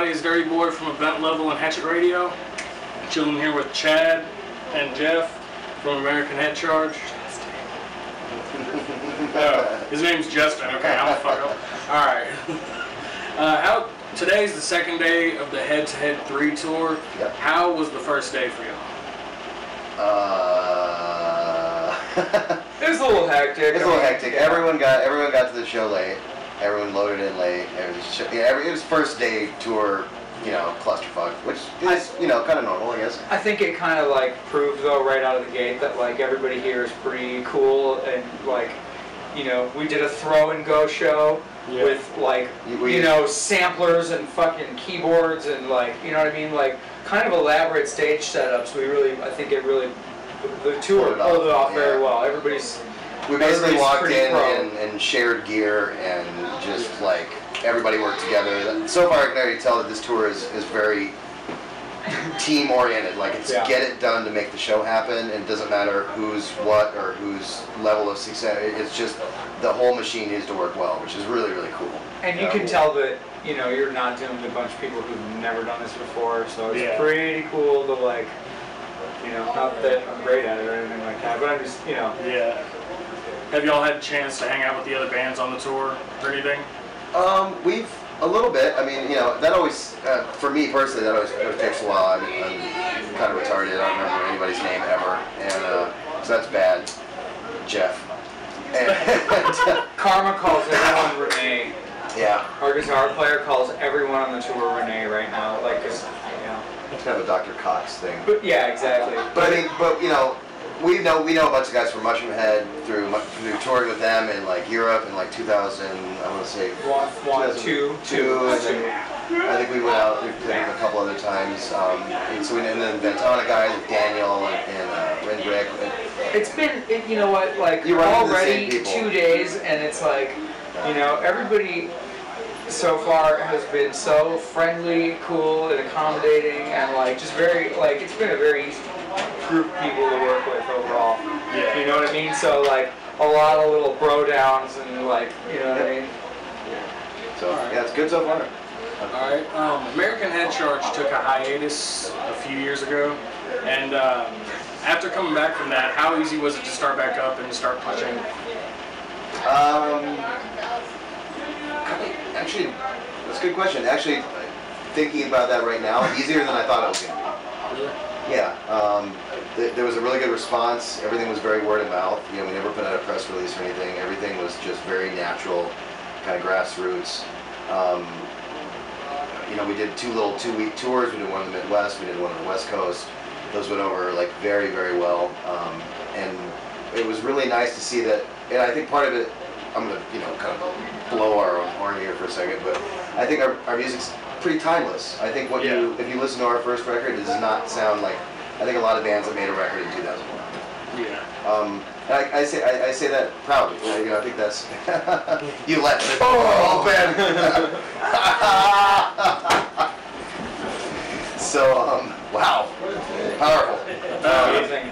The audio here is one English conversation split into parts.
everybody, it's Dirty Boy from Event Level and Hatchet Radio. Chilling here with Chad and Jeff from American Head Charge. His name's Justin. Okay, I'm a fuck up. All right. Today's the second day of the Head to Head 3 tour. Yep. How was the first day for y'all? It was a little hectic. It was a little hectic. Yeah. Everyone got to the show late. Everyone loaded in late. It was first day tour, clusterfuck, which is, kind of normal, I guess. I think it kind of like proved though right out of the gate that like everybody here is pretty cool and like, we did a throw and go show with like, samplers and fucking keyboards and like, you know what I mean? Like kind of elaborate stage setups. I think the tour pulled it off very well. We basically walked in and shared gear and just like everybody worked together. So far I can already tell that this tour is very team oriented. Like it's get it done to make the show happen, and it doesn't matter who's what or whose level of success. It's just the whole machine needs to work well, which is really, really cool. And you can tell that, you're not dealing with a bunch of people who've never done this before, so it's pretty cool to like, not that I'm great at it or anything like that, but I'm just, Yeah. Have y'all had a chance to hang out with the other bands on the tour or anything? We've a little bit. I mean, that always, for me personally, that always takes a while. I'm kind of retarded. I don't remember anybody's name ever, and so that's bad. Jeff. And Karma calls everyone Renee. Yeah. Our guitar player calls everyone on the tour Renee right now, like, cause it's kind of a Dr. Cox thing. But yeah, exactly. But I mean, we know a bunch of guys from Mushroom Head through touring with them in like Europe in like 2000. I want to say 2002. And then I think we went out. We played them a couple other times. And then Ventana guys, Daniel and Ren Brick. It's been, like already 2 days, and it's like, everybody so far has been so friendly, cool, and accommodating, and like just very like it's been a very easy group of people to work with overall. Yeah. You know what I mean? So like a lot of little bro downs and like, you know what I mean? So it's good so far. Alright. American Head Charge took a hiatus a few years ago, and after coming back from that, how easy was it to start back up and to start pushing? Actually, that's a good question. Actually, thinking about that right now, easier than I thought it was going to be. Really? Yeah. There was a really good response. Everything was very word of mouth. We never put out a press release or anything. Everything was just very natural, kind of grassroots. We did two little 2-week tours. We did one in the Midwest. We did one on the West Coast. Those went over like very, very well. And it was really nice to see that. And I think part of it, I'm going to, kind of blow our own horn here for a second, but I think our music's pretty timeless. I think if you listen to our first record, it does not sound like, I think a lot of bands that made a record in 2001. Yeah. I say that proudly. I think that's, you let it open. So, wow, powerful. Amazing.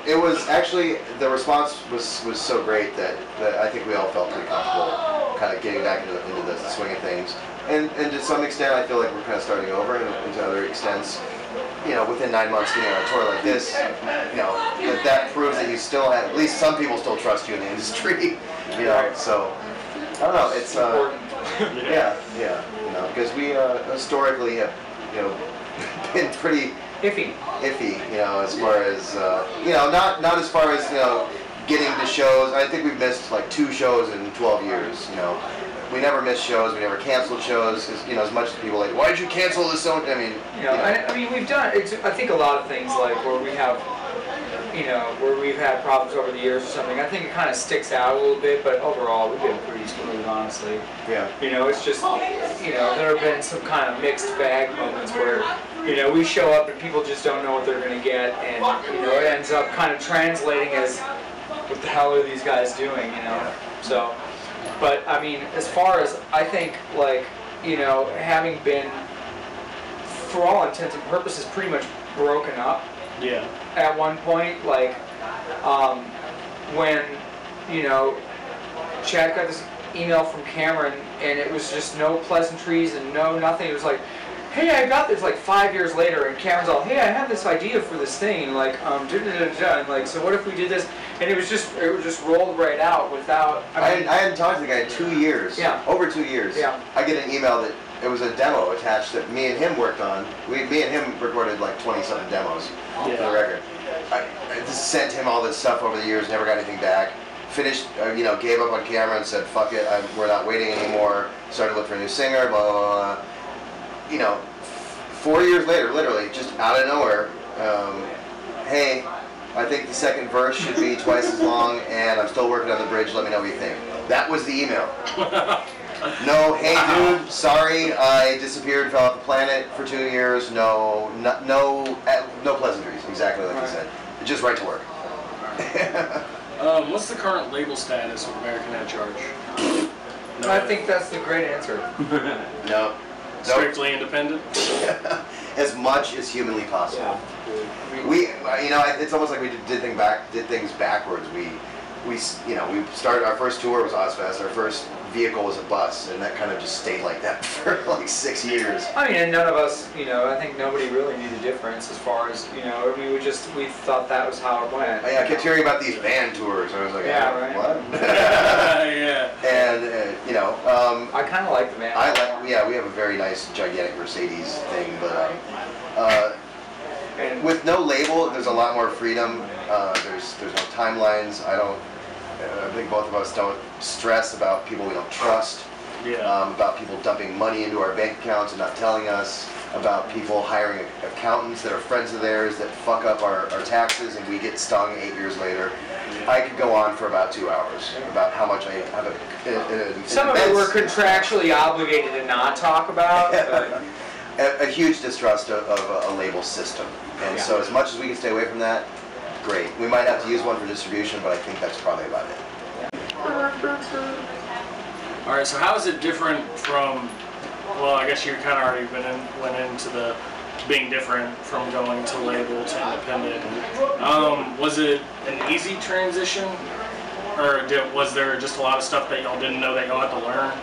It was actually, the response was so great that I think we all felt pretty comfortable kind of getting back into the swing of things. And to some extent, I feel like we're kind of starting over, and to other extents, within 9 months getting on a tour like this, that proves that you still have, at least some people still trust you in the industry, so, I don't know, it's, because we historically have, been pretty iffy, as far as, not as far as, getting to shows. I think we've missed like 2 shows in 12 years, We never missed shows, we never canceled shows, as much as people are like, why did you cancel this so? I mean, we've done, I think a lot of things like where we have, where we've had problems over the years or something, I think it kind of sticks out a little bit, but overall we've been pretty smooth, honestly. Yeah. It's just, there have been some kind of mixed bag moments where, we show up and people just don't know what they're going to get, and, it ends up kind of translating as, what the hell are these guys doing, So, but, I mean, as far as, I think, like, having been, for all intents and purposes, pretty much broken up. Yeah. At one point, like, when, Chad got this email from Cameron, and it was just no pleasantries and no nothing. It was like, hey, I got this like 5 years later, and Cameron's all, hey, I have this idea for this thing, like, and like, so what if we did this? And it was just rolled right out without. I hadn't talked to the guy in 2 years. Yeah. Over 2 years. Yeah. I get an email that it was a demo attached that me and him worked on. Me and him recorded like 20-something demos for the record. I just sent him all this stuff over the years, never got anything back. Finished, gave up on camera and said, fuck it, we're not waiting anymore. Started looking for a new singer, blah, blah, blah. 4 years later, literally, just out of nowhere, hey, I think the second verse should be twice as long, and I'm still working on the bridge, let me know what you think. That was the email. No, hey dude, sorry, I disappeared, fell off the planet for 2 years, no pleasantries, exactly like you said. Just right to work. What's the current label status of American Head Charge? No, I think that's the great answer. No. Strictly independent? As much as humanly possible. Yeah. We, it's almost like we did things backwards. We started, our first tour was Ozfest, our first vehicle was a bus, and that kind of just stayed like that for like 6 years. I mean, and none of us, I think nobody really knew the difference as far as, we thought that was how it went. I kept hearing about these van tours, and I was like, right. What? Yeah. And, I kind of like the van. we have a very nice, gigantic Mercedes thing, but, and with no label, there's a lot more freedom. There's no timelines. I think both of us don't stress about people we don't trust. Yeah. About people dumping money into our bank accounts and not telling us. About people hiring accountants that are friends of theirs that fuck up our taxes and we get stung 8 years later. I could go on for about 2 hours about how much I have some of it we're contractually obligated to not talk about. But a huge distrust of a label system. And so as much as we can stay away from that, great. We might have to use one for distribution, but I think that's probably about it. All right, so how is it different from, well, I guess you kind of already went into the being different from going to label to independent. Was it an easy transition? Or was there just a lot of stuff that y'all didn't know that y'all had to learn?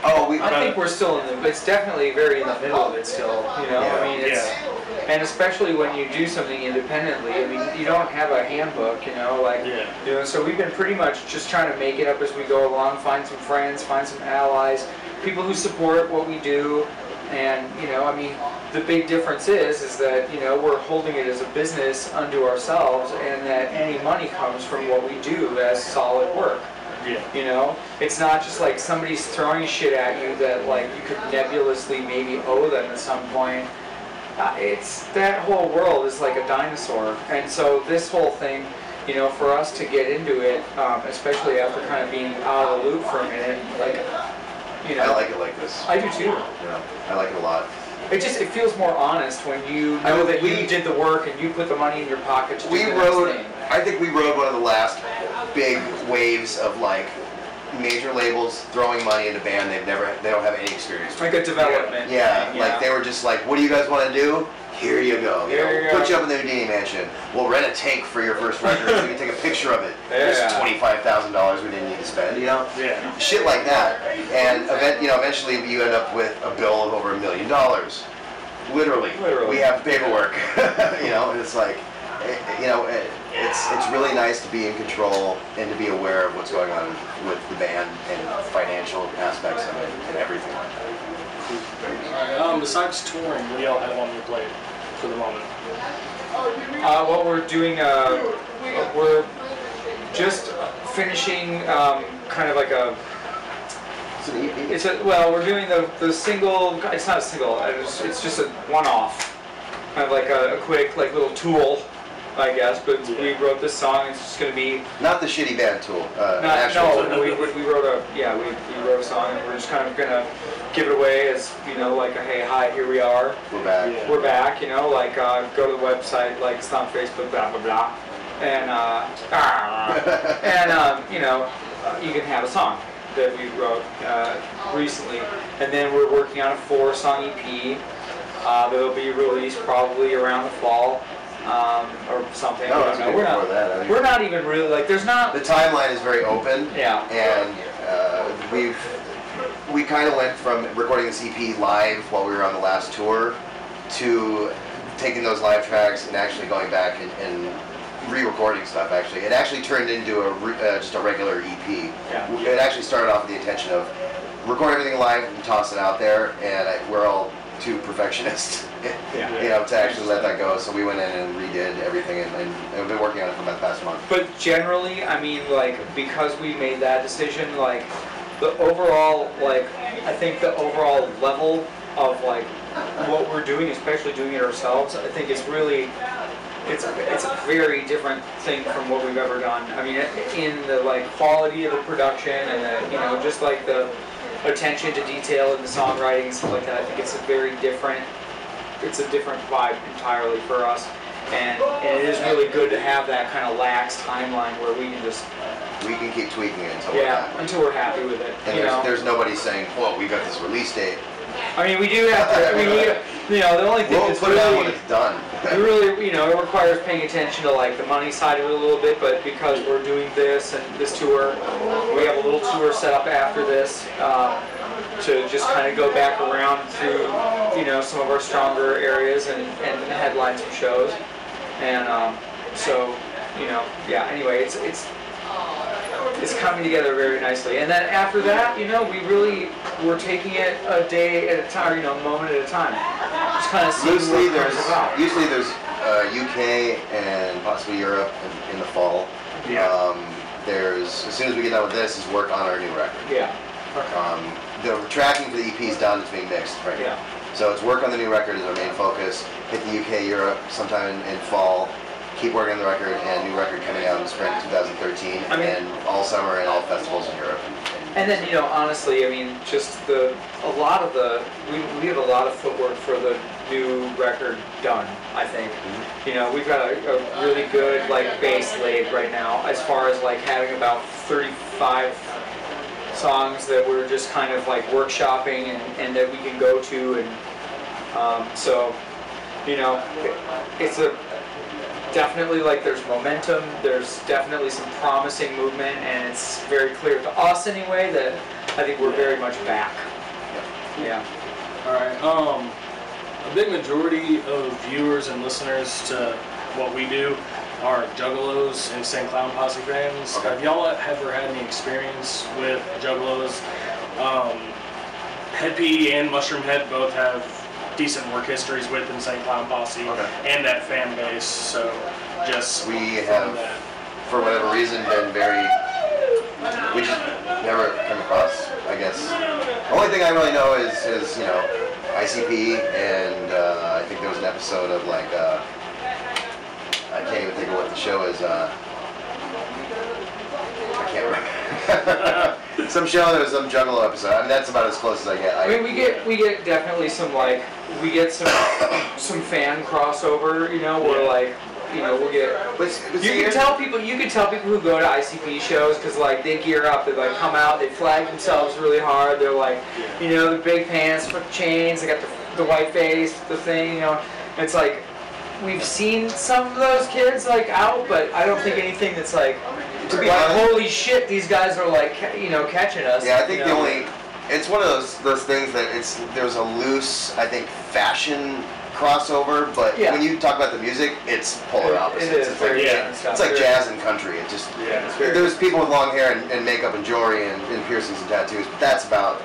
I think we're still it's definitely very in the middle of it still, I mean, and especially when you do something independently, I mean, you don't have a handbook, so we've been pretty much just trying to make it up as we go along, find some friends, find some allies, people who support what we do, and, I mean, the big difference is that, we're holding it as a business unto ourselves, and that any money comes from what we do as solid work. Yeah. It's not just like somebody's throwing shit at you that like you could nebulously maybe owe them at some point. It's that whole world is like a dinosaur, and so this whole thing, for us to get into it, especially after kind of being out of the loop for a minute, like, I like it like this. I do too. Yeah, I like it a lot. It feels more honest when you know that you did the work and you put the money in your pocket to do the next thing. I think we rode one of the last big waves of like major labels throwing money into band they don't have any experience with. Like a development. Yeah, like they were just like, what do you guys want to do? Here you go. Put you up in the Houdini mansion. We'll rent a tank for your first record so you can take a picture of it. This is $25,000 we didn't need to spend, Yeah. Shit like that. And eventually you end up with a bill of over $1 million. Literally. We have paperwork. And it's like, it's really nice to be in control and to be aware of what's going on with the band and financial aspects of it and everything like that. All right, besides touring, what do y'all have on your plate for the moment? What we're doing, we're just finishing kind of like a. It's an EP. We're doing the single. It's not a single. It's just a one-off, kind of like a quick like little tool, I guess. But we wrote this song. It's just gonna be not the shitty band tool. We wrote a song, and we're just kind of gonna give it away as like a hey, hi, here we are. We're back. Yeah. We're back. Go to the website, like it's on Facebook, blah blah blah, and you can have a song that we wrote recently, and then we're working on a 4-song EP that'll be released probably around the fall or something. No, I don't know. We're not even really like. There's not. The timeline is very open. Yeah. And we kind of went from recording this EP live while we were on the last tour to taking those live tracks and actually going back and re-recording stuff. Actually, it actually turned into just a regular EP. Yeah. It actually started off with the intention of record everything live and toss it out there, and we're all too perfectionist, you know, to actually let that go. So we went in and redid everything, and we've been working on it for about the past month. But generally, I mean, like, because we made that decision, like, the overall, like, I think the overall level of, like, what we're doing, especially doing it ourselves, I think it's really, it's a very different thing from what we've ever done. I mean, in the, like, quality of the production and the, you know, just like the attention to detail and the songwriting and stuff like that, I think it's a very different, it's a different vibe entirely for us. And it is really good to have that kind of lax timeline where we can just... We can keep tweaking it until we're happy. Until we're happy with it. And there's nobody saying, well, we got this release date. I mean, we do have to, I mean, you know, the only thing we'll is put it out when it's done. It really, you know, it requires paying attention to, like, the money side of it a little bit, but because we're doing this and this tour, we have a little tour set up after this to just kind of go back around through, you know, some of our stronger areas and headline some shows. And so, you know, yeah, anyway, it's coming together very nicely. And then after that, you know, we're taking it a day at a time, you know, a moment at a time. Just kind of seeing what it's about. Usually there's UK and possibly Europe in the fall. Yeah. There's, as soon as we get done with this, is work on our new record. Yeah. The tracking for the EP is done, it's being mixed right now. So it's work on the new record is our main focus. Hit the UK, Europe sometime in fall. Keep working on the record, and new record coming out in spring 2013, and all summer and all festivals in Europe. And then, you know, honestly, I mean, just we have a lot of footwork for the new record done, I think. Mm-hmm. You know, we've got a really good, like, base laid right now, as far as, like, having about 35 songs that we're just kind of, like, workshopping and that we can go to, and so, you know, it's definitely, like, there's momentum, there's definitely some promising movement, and it's very clear to us anyway that I think we're very much back. Yeah. Alright, a big majority of viewers and listeners to what we do are Juggalos and St. Clown Posse fans. Okay. Have y'all ever had any experience with Juggalos? Head P and Mushroom Head both have decent work histories with in St. Clown Posse and that fan base, so just we have, for whatever reason, been we just never come across, I guess. The only thing I really know is you know, ICP, and I think there was an episode of, like, I can't even think of what the show is, I can't remember. Some show, there was some Juggalo episode. I mean, that's about as close as I get. I mean, we get definitely some, like, some fan crossover, you know, where, like, you know, we'll get. You can tell people who go to ICP shows, because, like, they gear up, they, like, come out, they flag themselves really hard. They're like, you know, the big pants, the chains, they got the white face, the thing, you know. It's like, we've seen some of those kids, like, out, but I don't think anything that's like, to be like, holy shit, these guys are, like, you know, catching us. Yeah, I think it's one of those things that there's a loose, I think, fashion crossover, but when you talk about the music, it's polar opposites. It is. It's like jazz and country. It just there's people with long hair and makeup and jewelry and piercings and tattoos, but that's about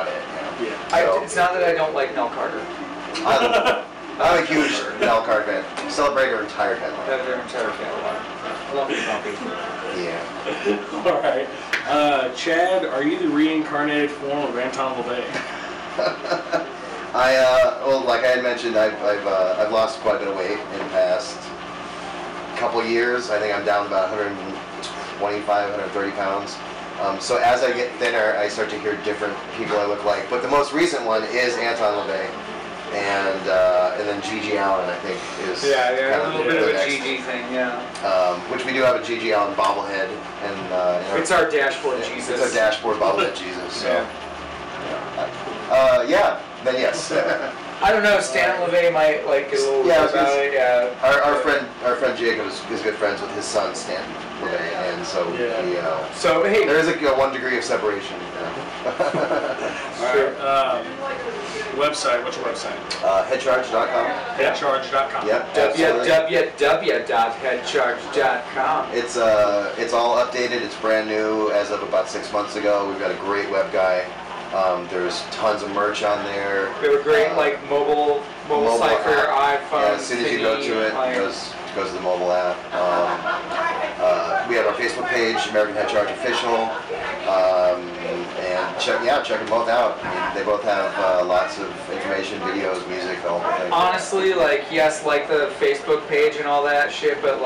it. You know? So, it's not that I don't like Nell Carter. I'm a huge Nell Carter fan. Celebrate her entire headline. Their entire catalog. I love the puppy. Yeah. All right. Chad, are you the reincarnated form of Anton LaVey? Well, like I had mentioned, I've lost quite a bit of weight in the past couple years. I think I'm down about 125, 130 pounds. So as I get thinner, I start to hear different people I look like. But the most recent one is Anton LaVey. And then Gigi Allen, I think, is kind of a little bit of a Gigi thing, which we do have a Gigi Allen bobblehead, and it's our dashboard Jesus. It's our dashboard bobblehead Jesus. So, then yes. I don't know. Stan LaVey might like a little bit about it. Yeah. Our friend Jacob is good friends with his son Stan LaVey, and so so hey, there is a 1 degree of separation. True. Website, what's your website? Headcharge.com. Headcharge.com. Yep. Absolutely. www.headcharge.com. It's all updated. It's brand new as of about 6 months ago. We've got a great web guy. There's tons of merch on there. We have a great mobile site for your iPhone. Yeah, as soon as you go to it, it goes to the mobile app. We have our Facebook page, American Head Charge Official, and check them both out. I mean, they both have lots of information, videos, music, the whole thing. Honestly, yes, the Facebook page and all that shit, but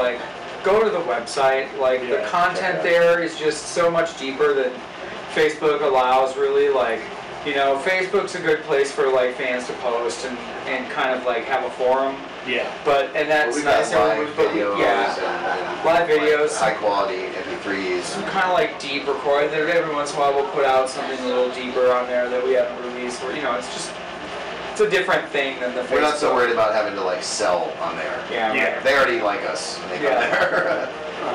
go to the website. The content there is just so much deeper than Facebook allows, really. Facebook's a good place for fans to post and kind of have a forum. Yeah. And that's nice. Live videos, live videos, high quality MP3s. some kind of deep recording. Every once in a while we'll put out something a little deeper on there that we haven't released. Where it's a different thing than the Facebook. We're not so worried about having to sell on there. Yeah. Yeah. They already like us when they come there.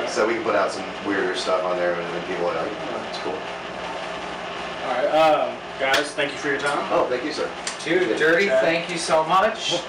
So we can put out some weirder stuff on there and people are like, oh, it's cool. Alright, guys, thank you for your time. Oh, thank you, sir. Dude, Dirty, thank you so much.